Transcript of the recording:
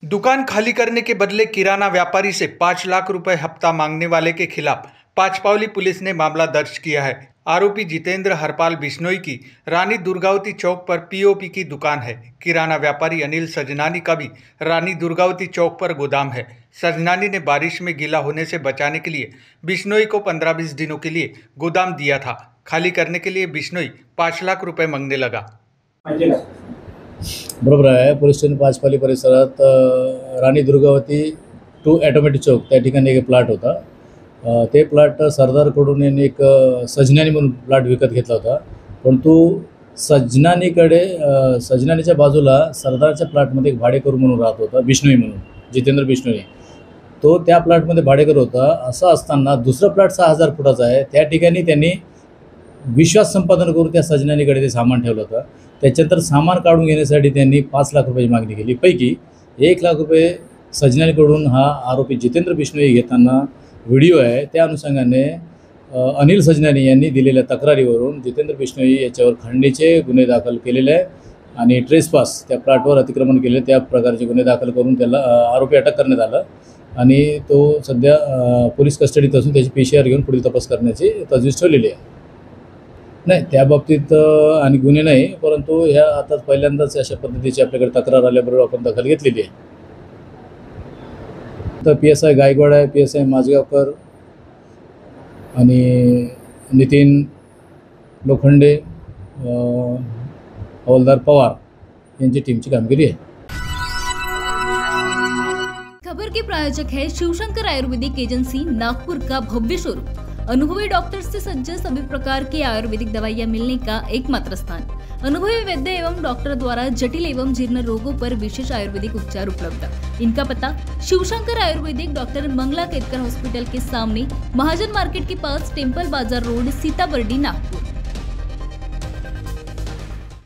दुकान खाली करने के बदले किराना व्यापारी से 5 लाख रुपए हफ्ता मांगने वाले के खिलाफ पांचपावली पुलिस ने मामला दर्ज किया है। आरोपी जितेंद्र हरपाल बिश्नोई की रानी दुर्गावती चौक पर पीओपी की दुकान है। किराना व्यापारी अनिल सजनानी का भी रानी दुर्गावती चौक पर गोदाम है। सजनानी ने बारिश में गीला होने से बचाने के लिए बिश्नोई को 15-20 दिनों के लिए गोदाम दिया था। खाली करने के लिए बिश्नोई 5 लाख रुपए मांगने लगा। बरोबर आहे। पोलीस स्टेशन पाचपाली परिसरात राणी दुर्गावती टू ऑटोमॅटिक चौक त्या ठिकाणी एक प्लॉट होता। ते प्लॉट सरदारकडून यांनी एक सजनानी म्हणून प्लॉट विकत घेतला होता, परंतु सजनानीच्या बाजूला सरदारच्या प्लॉटमध्ये एक भाडेकरू म्हणून राहत होता, बिश्नोई म्हणून, जितेंद्र बिश्नोई। तो त्या प्लॉटमध्ये भाडेकरू होता। असं असताना दुसरा प्लॉट 6000 फुटाचा आहे, त्या ठिकाणी त्यांनी विश्वास संपादन करून त्या सजनानीकडे ते सामान ठेवलं होतं। त्याच्यानंतर सामान काढून घेण्यासाठी त्यांनी 5 लाख रुपयाची मागणी केली। पैकी 1 लाख रुपये सजनानीकडून हा आरोपी जितेंद्र बिश्नोई घेताना व्हिडिओ आहे। त्या अनुषंगाने अनिल सजनानी यांनी दिलेल्या तक्रारीवरून जितेंद्र बिश्नोई याच्यावर खंडणीचे गुन्हे दाखल केलेले आहे आणि ट्रेसपास त्या प्लॉटवर अतिक्रमण केले, त्या प्रकारचे गुन्हे दाखल करून त्याला आरोपी अटक करण्यात आला आणि तो सध्या पोलीस कस्टडीत असून त्याची PCR घेऊन पुढील तपास करण्याची तजवीज ठेवलेली आहे। नाही, त्या बाबतीत आणि गुन्हे नाही, परंतु ह्या आता पहिल्यांदाच अशा पद्धतीची आपल्याकडे तक्रार आल्याबरोबर आपण दखल घेतलेली आहे। तर PSI गायकवाड आहे, PSI माझगावकर आणि नितीन लोखंडे, हवालदार पवार यांची टीमची कामगिरी आहे। खबर के प्रायोजक है शिवशंकर आयुर्वेदिक एजेंसी, नागपुर का भव्य शोरूम। अनुभवी डॉक्टर्स से सज्ज सभी प्रकार की आयुर्वेदिक दवाइयाँ मिलने का एकमात्र स्थान। अनुभवी वैद्य एवं डॉक्टर द्वारा जटिल एवं जीर्ण रोगों पर विशेष आयुर्वेदिक उपचार उपलब्ध। इनका पता शिवशंकर आयुर्वेदिक, डॉक्टर मंगला केतकर हॉस्पिटल के सामने, महाजन मार्केट के पास, टेम्पल बाजार रोड, सीताबर्डी, नागपुर।